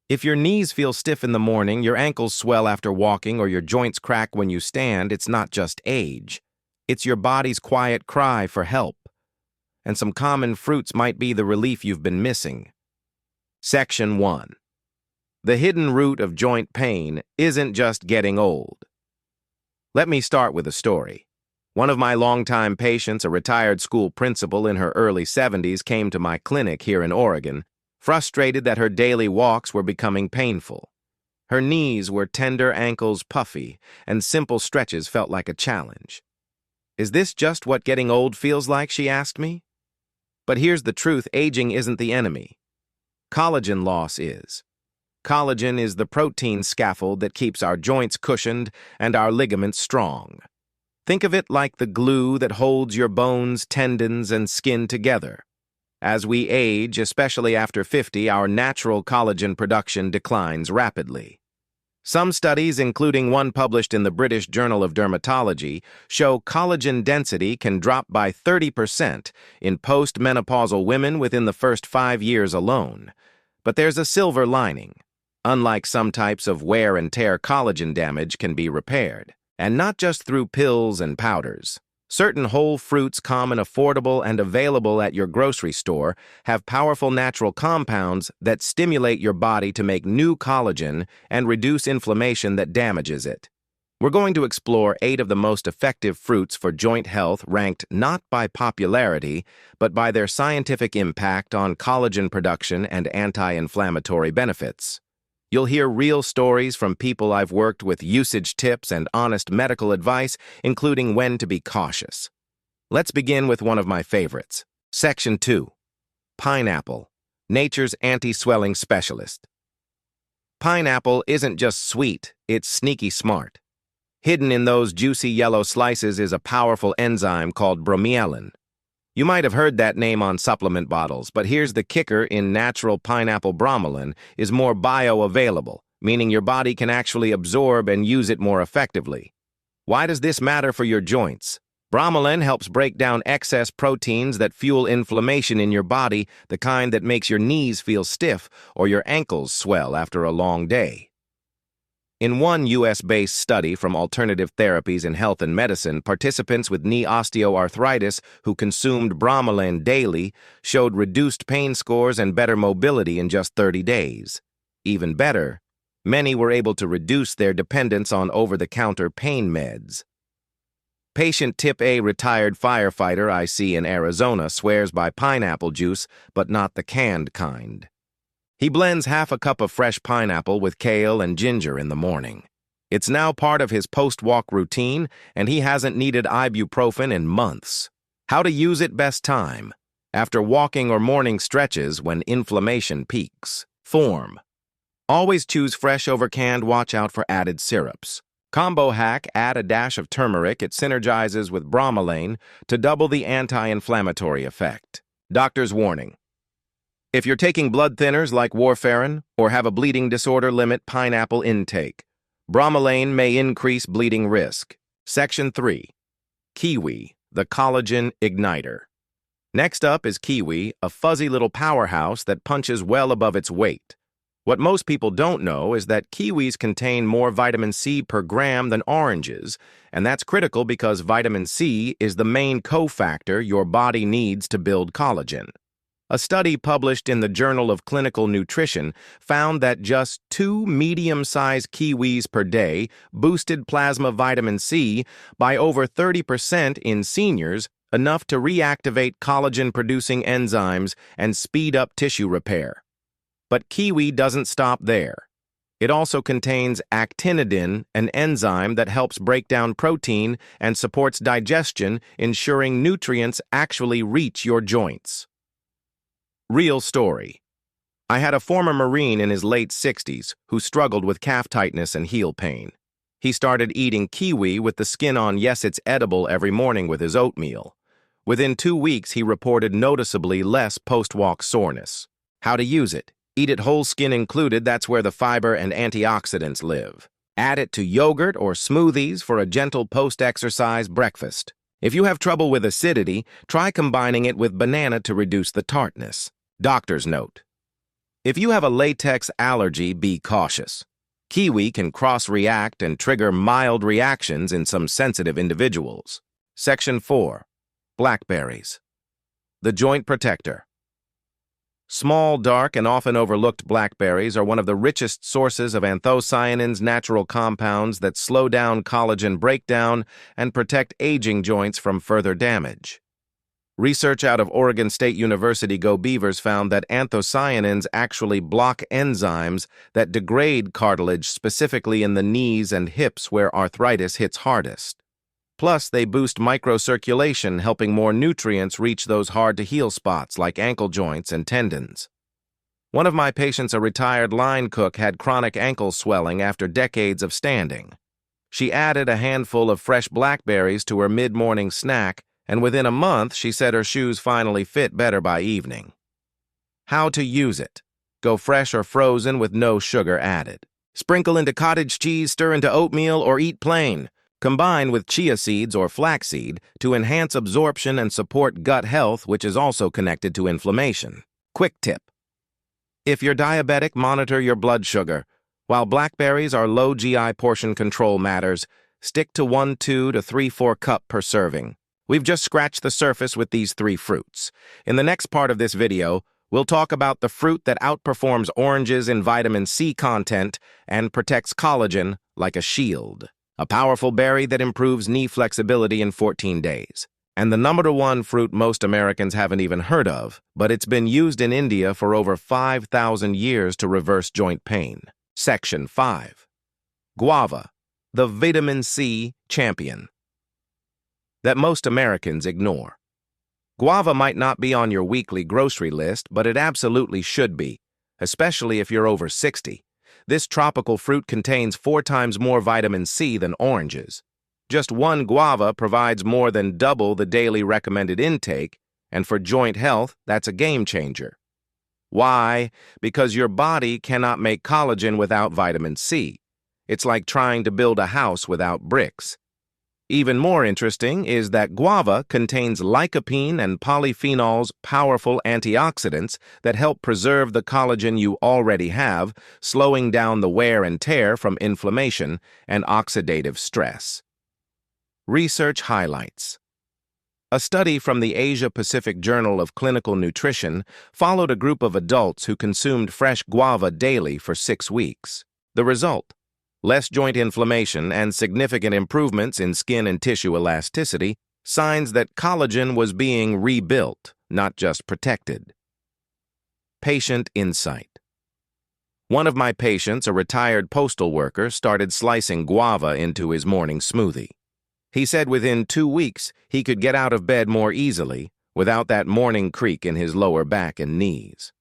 If your knees feel stiff in the morning, your ankles swell after walking, or your joints crack when you stand, it's not just age. It's your body's quiet cry for help. And some common fruits might be the relief you've been missing. Section 1. The hidden root of joint pain isn't just getting old. Let me start with a story. One of my longtime patients, a retired school principal in her early 70s, came to my clinic here in Oregon, frustrated that her daily walks were becoming painful. Her knees were tender, ankles puffy, and simple stretches felt like a challenge. "Is this just what getting old feels like?" she asked me. But here's the truth: aging isn't the enemy. Collagen loss is. Collagen is the protein scaffold that keeps our joints cushioned and our ligaments strong. Think of it like the glue that holds your bones, tendons, and skin together. As we age, especially after 50, our natural collagen production declines rapidly. Some studies, including one published in the British Journal of Dermatology, show collagen density can drop by 30% in post-menopausal women within the first 5 years alone. But there's a silver lining. Unlike some types of wear and tear, collagen damage can be repaired. And not just through pills and powders. Certain whole fruits, common, affordable, and available at your grocery store, have powerful natural compounds that stimulate your body to make new collagen and reduce inflammation that damages it. We're going to explore 8 of the most effective fruits for joint health, ranked not by popularity, but by their scientific impact on collagen production and anti-inflammatory benefits. You'll hear real stories from people I've worked with, usage tips, and honest medical advice, including when to be cautious. Let's begin with one of my favorites. Section 2. Pineapple, nature's anti-swelling specialist. Pineapple isn't just sweet, it's sneaky smart. Hidden in those juicy yellow slices is a powerful enzyme called bromelain. You might have heard that name on supplement bottles, but here's the kicker: in natural pineapple, bromelain is more bioavailable, meaning your body can actually absorb and use it more effectively. Why does this matter for your joints? Bromelain helps break down excess proteins that fuel inflammation in your body, the kind that makes your knees feel stiff or your ankles swell after a long day. In one U.S.-based study from Alternative Therapies in Health and Medicine, participants with knee osteoarthritis who consumed bromelain daily showed reduced pain scores and better mobility in just 30 days. Even better, many were able to reduce their dependence on over-the-counter pain meds. Patient Tip A, retired firefighter I see in Arizona, swears by pineapple juice, but not the canned kind. He blends half a cup of fresh pineapple with kale and ginger in the morning. It's now part of his post-walk routine, and he hasn't needed ibuprofen in months. How to use it: best time: after walking or morning stretches when inflammation peaks. Form: always choose fresh over canned. Watch out for added syrups. Combo hack: add a dash of turmeric. It synergizes with bromelain to double the anti-inflammatory effect. Doctor's warning: if you're taking blood thinners like warfarin or have a bleeding disorder, limit pineapple intake. Bromelain may increase bleeding risk. Section 3. Kiwi, the collagen igniter. Next up is kiwi, a fuzzy little powerhouse that punches well above its weight. What most people don't know is that kiwis contain more vitamin C per gram than oranges, and that's critical because vitamin C is the main cofactor your body needs to build collagen. A study published in the Journal of Clinical Nutrition found that just 2 medium-sized kiwis per day boosted plasma vitamin C by over 30% in seniors, enough to reactivate collagen-producing enzymes and speed up tissue repair. But kiwi doesn't stop there. It also contains actinidin, an enzyme that helps break down protein and supports digestion, ensuring nutrients actually reach your joints. Real story. I had a former Marine in his late 60s who struggled with calf tightness and heel pain. He started eating kiwi with the skin on. Yes, it's edible, every morning with his oatmeal. Within 2 weeks, he reported noticeably less post-walk soreness. How to use it? Eat it whole, skin included. That's where the fiber and antioxidants live. Add it to yogurt or smoothies for a gentle post-exercise breakfast. If you have trouble with acidity, try combining it with banana to reduce the tartness. Doctor's note: If you have a latex allergy, be cautious. Kiwi can cross-react and trigger mild reactions in some sensitive individuals. Section 4. Blackberries. The joint protector. Small, dark, and often overlooked blackberries are one of the richest sources of anthocyanins, natural compounds that slow down collagen breakdown and protect aging joints from further damage. Research out of Oregon State University Go Beavers found that anthocyanins actually block enzymes that degrade cartilage specifically in the knees and hips where arthritis hits hardest. Plus, they boost microcirculation, helping more nutrients reach those hard-to-heal spots like ankle joints and tendons. One of my patients, a retired line cook, had chronic ankle swelling after decades of standing. She added a handful of fresh blackberries to her mid-morning snack, and within a month, she said her shoes finally fit better by evening. How to use it. Go fresh or frozen with no sugar added. Sprinkle into cottage cheese, stir into oatmeal, or eat plain. Combine with chia seeds or flaxseed to enhance absorption and support gut health, which is also connected to inflammation. Quick tip. If you're diabetic, monitor your blood sugar. While blackberries are low GI portion control matters, stick to 1 2 to 3 4 cup per serving. We've just scratched the surface with these 3 fruits. In the next part of this video, we'll talk about the fruit that outperforms oranges in vitamin C content and protects collagen like a shield. A powerful berry that improves knee flexibility in 14 days. And the #1 fruit most Americans haven't even heard of, but it's been used in India for over 5,000 years to reverse joint pain. Section 5. Guava, the vitamin C champion. That most Americans ignore. Guava might not be on your weekly grocery list, but it absolutely should be, especially if you're over 60. This tropical fruit contains 4 times more vitamin C than oranges. Just 1 guava provides more than double the daily recommended intake, and for joint health, that's a game changer. Why? Because your body cannot make collagen without vitamin C. It's like trying to build a house without bricks. Even more interesting is that guava contains lycopene and polyphenols, powerful antioxidants that help preserve the collagen you already have, slowing down the wear and tear from inflammation and oxidative stress. Research highlights. A study from the Asia-Pacific Journal of Clinical Nutrition followed a group of adults who consumed fresh guava daily for 6 weeks. The result: less joint inflammation and significant improvements in skin and tissue elasticity, signs that collagen was being rebuilt, not just protected. Patient insight. One of my patients, a retired postal worker, started slicing guava into his morning smoothie. He said within 2 weeks he could get out of bed more easily without that morning creak in his lower back and knees.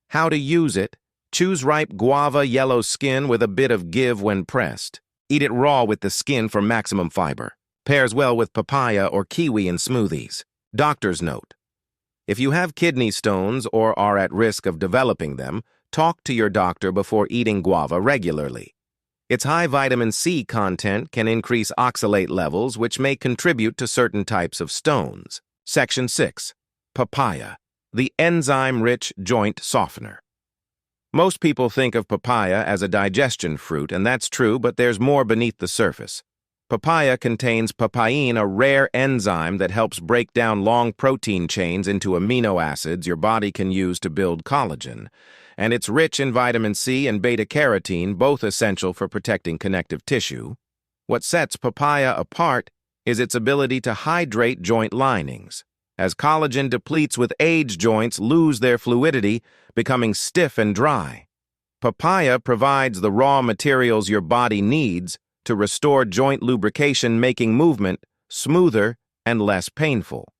How to use it. Choose ripe guava yellow skin with a bit of give when pressed. Eat it raw with the skin for maximum fiber. Pairs well with papaya or kiwi in smoothies. Doctor's note. If you have kidney stones or are at risk of developing them, talk to your doctor before eating guava regularly. Its high vitamin C content can increase oxalate levels, which may contribute to certain types of stones. Section 6. Papaya, the enzyme-rich joint softener. Most people think of papaya as a digestion fruit, and that's true, but there's more beneath the surface. Papaya contains papain, a rare enzyme that helps break down long protein chains into amino acids your body can use to build collagen. And it's rich in vitamin C and beta-carotene, both essential for protecting connective tissue. What sets papaya apart is its ability to hydrate joint linings. As collagen depletes with age, joints lose their fluidity, becoming stiff and dry. Papaya provides the raw materials your body needs to restore joint lubrication, making movement smoother and less painful.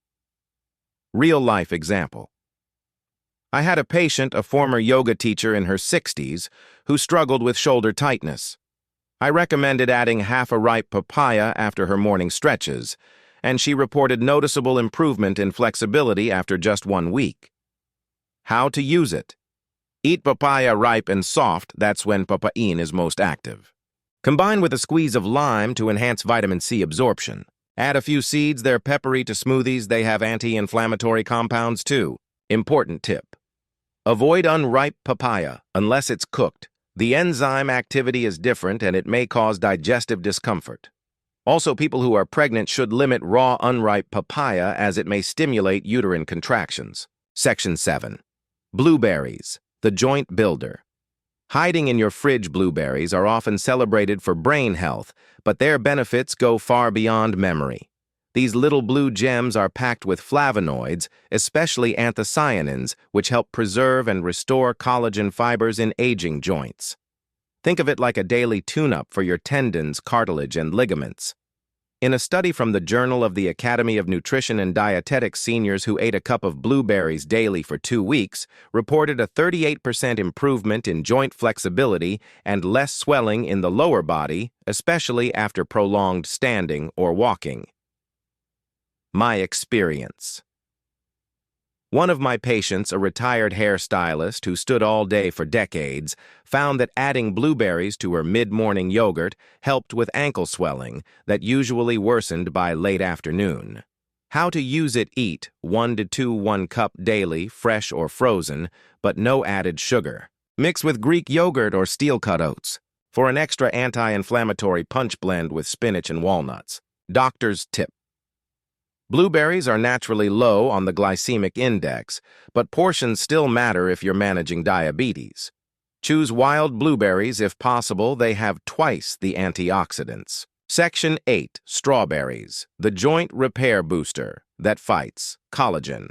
Real-life example. I had a patient, a former yoga teacher in her 60s, who struggled with shoulder tightness. I recommended adding half a ripe papaya after her morning stretches, and she reported noticeable improvement in flexibility after just 1 week. How to use it. Eat papaya ripe and soft, that's when papain is most active. Combine with a squeeze of lime to enhance vitamin C absorption. Add a few seeds, they're peppery to smoothies, they have anti-inflammatory compounds too. Important tip. Avoid unripe papaya unless it's cooked. The enzyme activity is different and it may cause digestive discomfort. Also, people who are pregnant should limit raw unripe papaya as it may stimulate uterine contractions. Section 7. Blueberries, the joint builder. Hiding in your fridge, blueberries are often celebrated for brain health, but their benefits go far beyond memory. These little blue gems are packed with flavonoids, especially anthocyanins, which help preserve and restore collagen fibers in aging joints. Think of it like a daily tune-up for your tendons, cartilage, and ligaments. In a study from the Journal of the Academy of Nutrition and Dietetics, seniors who ate a cup of blueberries daily for 2 weeks reported a 38% improvement in joint flexibility and less swelling in the lower body, especially after prolonged standing or walking. My experience. One of my patients, a retired hairstylist who stood all day for decades, found that adding blueberries to her mid-morning yogurt helped with ankle swelling that usually worsened by late afternoon. How to use it: eat 1 to 2 1-cup daily, fresh or frozen, but no added sugar. Mix with Greek yogurt or steel-cut oats for an extra anti-inflammatory punch blend with spinach and walnuts. Doctor's tip. Blueberries are naturally low on the glycemic index, but portions still matter if you're managing diabetes. Choose wild blueberries if possible. They have twice the antioxidants. Section 8. Strawberries, the joint repair booster that fights collagen.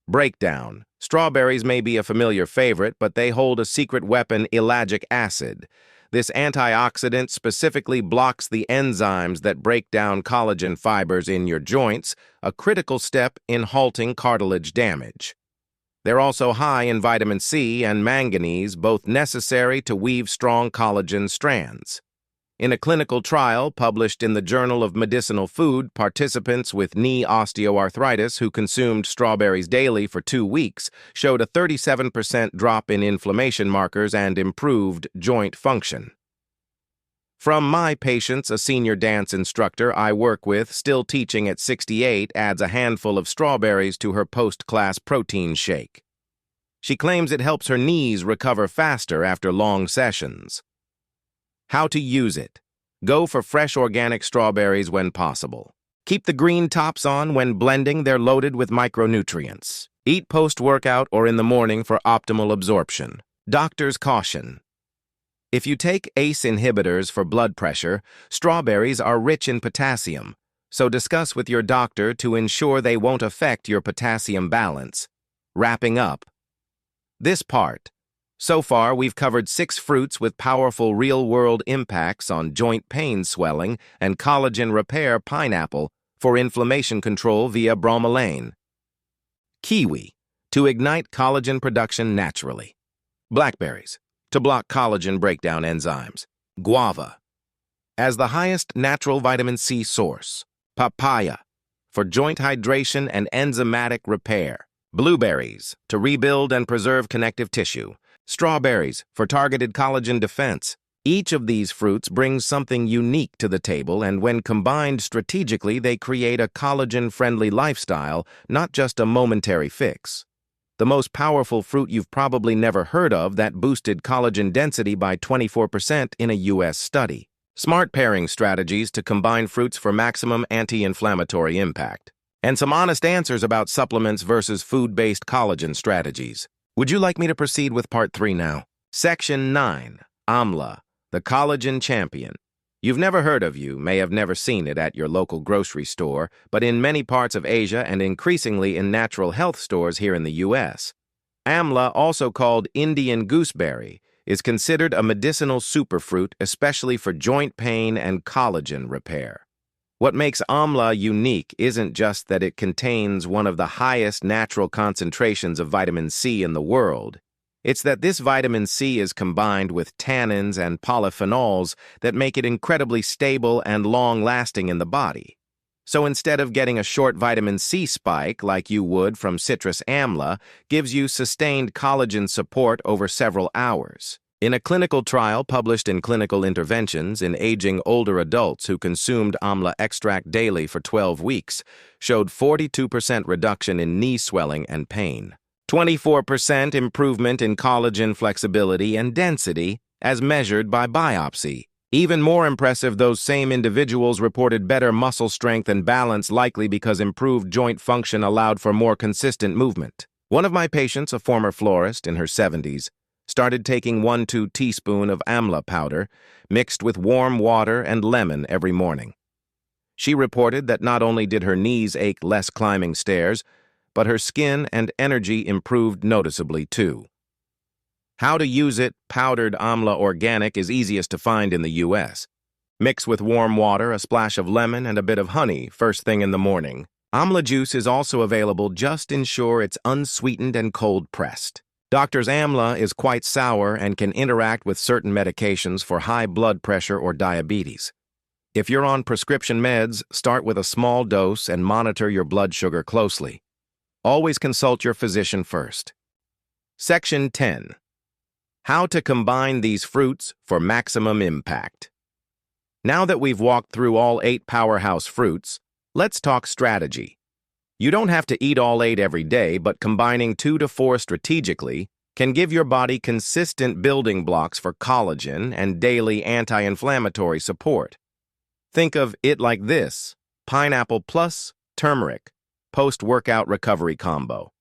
Breakdown. Strawberries may be a familiar favorite, but they hold a secret weapon: ellagic acid. This antioxidant specifically blocks the enzymes that break down collagen fibers in your joints, a critical step in halting cartilage damage. They're also high in vitamin C and manganese, both necessary to weave strong collagen strands. In a clinical trial published in the Journal of Medicinal Food, participants with knee osteoarthritis who consumed strawberries daily for 2 weeks showed a 37% drop in inflammation markers and improved joint function. From my patients, a senior dance instructor I work with, still teaching at 68, adds a handful of strawberries to her post-class protein shake. She claims it helps her knees recover faster after long sessions. How to use it. Go for fresh organic strawberries when possible. Keep the green tops on when blending. They're loaded with micronutrients. Eat post-workout or in the morning for optimal absorption. Doctor's caution. If you take ACE inhibitors for blood pressure, strawberries are rich in potassium, so discuss with your doctor to ensure they won't affect your potassium balance. Wrapping up this part. So far, we've covered 6 fruits with powerful real-world impacts on joint pain, swelling, and collagen repair. Pineapple, for inflammation control via bromelain. Kiwi, to ignite collagen production naturally. Blackberries, to block collagen breakdown enzymes. Guava, as the highest natural vitamin C source. Papaya, for joint hydration and enzymatic repair. Blueberries, to rebuild and preserve connective tissue. Strawberries, for targeted collagen defense. Each of these fruits brings something unique to the table, and when combined strategically, they create a collagen-friendly lifestyle, not just a momentary fix. The most powerful fruit you've probably never heard of that boosted collagen density by 24% in a U.S. study. Smart pairing strategies to combine fruits for maximum anti-inflammatory impact. And some honest answers about supplements versus food-based collagen strategies. Would you like me to proceed with Part 3 now? Section 9. Amla, the collagen champion. You've never heard of, you may have never seen it at your local grocery store, but in many parts of Asia and increasingly in natural health stores here in the U.S. Amla, also called Indian gooseberry, is considered a medicinal superfruit, especially for joint pain and collagen repair. What makes amla unique isn't just that it contains one of the highest natural concentrations of vitamin C in the world. It's that this vitamin C is combined with tannins and polyphenols that make it incredibly stable and long-lasting in the body. So instead of getting a short vitamin C spike like you would from citrus, amla gives you sustained collagen support over several hours. In a clinical trial published in Clinical Interventions in aging older adults who consumed amla extract daily for 12 weeks, showed 42% reduction in knee swelling and pain. 24% improvement in collagen flexibility and density as measured by biopsy. Even more impressive, those same individuals reported better muscle strength and balance, likely because improved joint function allowed for more consistent movement. One of my patients, a former florist in her 70s, started taking 1-2 teaspoons of amla powder mixed with warm water and lemon every morning. She reported that not only did her knees ache less climbing stairs, but her skin and energy improved noticeably too. How to use it? Powdered amla organic is easiest to find in the U.S. Mix with warm water, a splash of lemon, and a bit of honey first thing in the morning. Amla juice is also available, just ensure it's unsweetened and cold-pressed. Doctor's amla is quite sour and can interact with certain medications for high blood pressure or diabetes. If you're on prescription meds, start with a small dose and monitor your blood sugar closely. Always consult your physician first. Section 10. How to combine these fruits for maximum impact. Now that we've walked through all 8 powerhouse fruits, let's talk strategy. You don't have to eat all 8 every day, but combining 2 to 4 strategically can give your body consistent building blocks for collagen and daily anti-inflammatory support. Think of it like this: pineapple plus turmeric, post-workout recovery combo.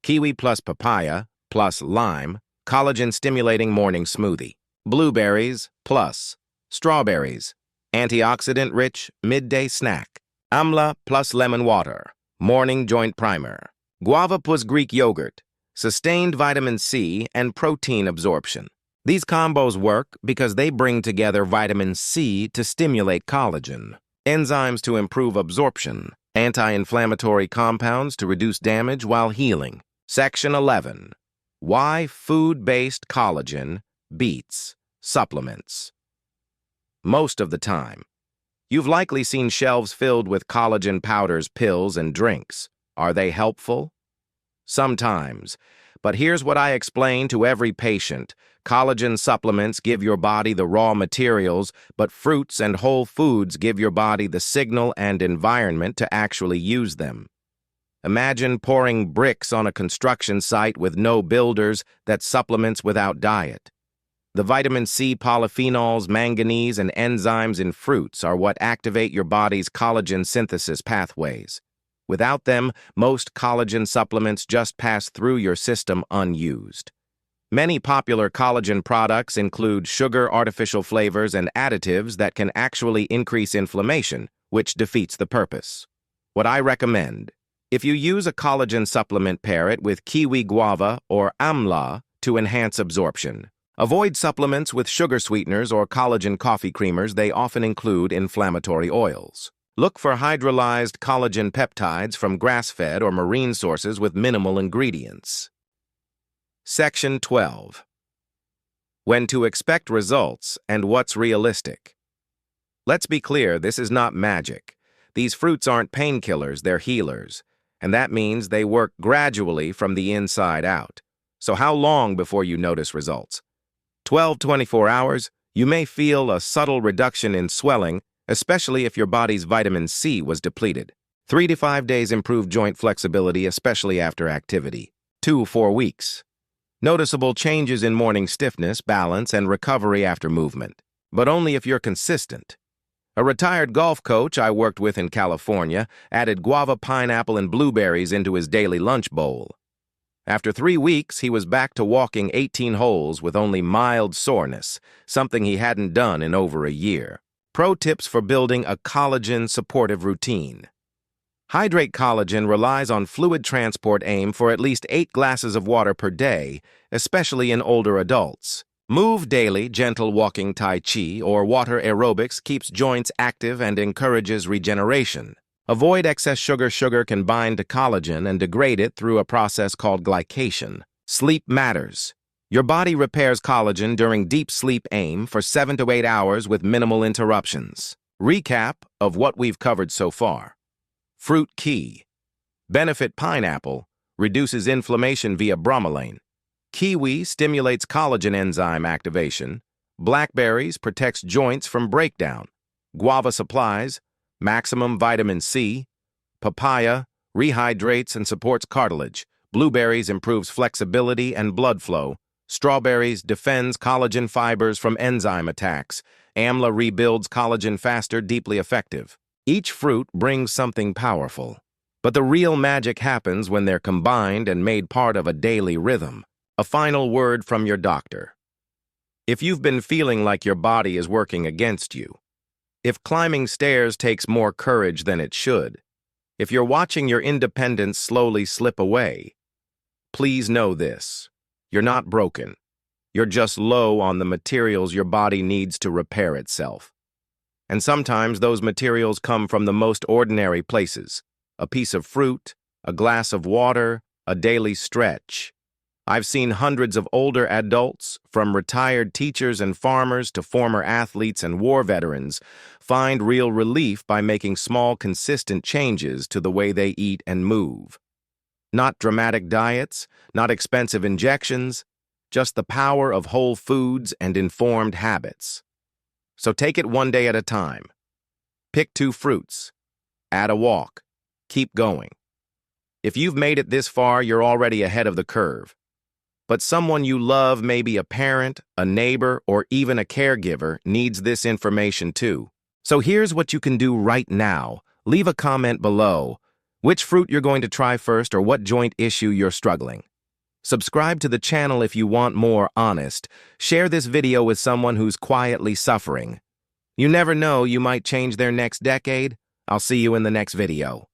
Kiwi plus papaya plus lime, collagen-stimulating morning smoothie. Blueberries plus strawberries, antioxidant-rich midday snack. Amla plus lemon water, morning joint primer. Guava plus Greek yogurt, sustained vitamin C and protein absorption. These combos work because they bring together vitamin C to stimulate collagen, enzymes to improve absorption, anti-inflammatory compounds to reduce damage while healing. Section 11. Why food-based collagen beats supplements. Most of the time, you've likely seen shelves filled with collagen powders, pills, and drinks. Are they helpful? Sometimes, but here's what I explain to every patient. Collagen supplements give your body the raw materials, but fruits and whole foods give your body the signal and environment to actually use them. Imagine pouring bricks on a construction site with no builders. That's supplements without diet. The vitamin C, polyphenols, manganese, and enzymes in fruits are what activate your body's collagen synthesis pathways. Without them, most collagen supplements just pass through your system unused. Many popular collagen products include sugar, artificial flavors, and additives that can actually increase inflammation, which defeats the purpose. What I recommend: if you use a collagen supplement, pair it with kiwi guava or amla to enhance absorption. Avoid supplements with sugar sweeteners or collagen coffee creamers. They often include inflammatory oils. Look for hydrolyzed collagen peptides from grass-fed or marine sources with minimal ingredients. Section 12. When to expect results and what's realistic. Let's be clear, this is not magic. These fruits aren't painkillers, they're healers. And that means they work gradually from the inside out. So how long before you notice results? 12-24 hours, you may feel a subtle reduction in swelling, especially if your body's vitamin C was depleted. 3 to 5 days improved joint flexibility, especially after activity. 2-4 weeks. Noticeable changes in morning stiffness, balance, and recovery after movement. But only if you're consistent. A retired golf coach I worked with in California added guava, pineapple, and blueberries into his daily lunch bowl. After 3 weeks, he was back to walking 18 holes with only mild soreness, something he hadn't done in over a year. Pro tips for building a collagen-supportive routine. Hydrate. Collagen relies on fluid transport. Aim for at least 8 glasses of water per day, especially in older adults. Move daily. Gentle walking, tai chi, or water aerobics keeps joints active and encourages regeneration. Avoid excess sugar. Sugar can bind to collagen and degrade it through a process called glycation. Sleep matters. Your body repairs collagen during deep sleep. Aim for 7 to 8 hours with minimal interruptions. Recap of what we've covered so far. Fruit key. Benefit: pineapple reduces inflammation via bromelain. Kiwi stimulates collagen enzyme activation. Blackberries protects joints from breakdown. Guava supplies maximum vitamin C. Papaya rehydrates and supports cartilage. Blueberries improves flexibility and blood flow. Strawberries defends collagen fibers from enzyme attacks. Amla rebuilds collagen faster, deeply effective. Each fruit brings something powerful. But the real magic happens when they're combined and made part of a daily rhythm. A final word from your doctor. If you've been feeling like your body is working against you, if climbing stairs takes more courage than it should, if you're watching your independence slowly slip away, please know this. You're not broken. You're just low on the materials your body needs to repair itself. And sometimes those materials come from the most ordinary places. A piece of fruit, a glass of water, a daily stretch. I've seen hundreds of older adults, from retired teachers and farmers to former athletes and war veterans, find real relief by making small, consistent changes to the way they eat and move. Not dramatic diets, not expensive injections, just the power of whole foods and informed habits. So take it one day at a time. Pick 2 fruits. Add a walk. Keep going. If you've made it this far, you're already ahead of the curve. But someone you love, maybe a parent, a neighbor, or even a caregiver, needs this information too. So here's what you can do right now. Leave a comment below. Which fruit you're going to try first or what joint issue you're struggling. Subscribe to the channel if you want more honest. Share this video with someone who's quietly suffering. You never know, you might change their next decade. I'll see you in the next video.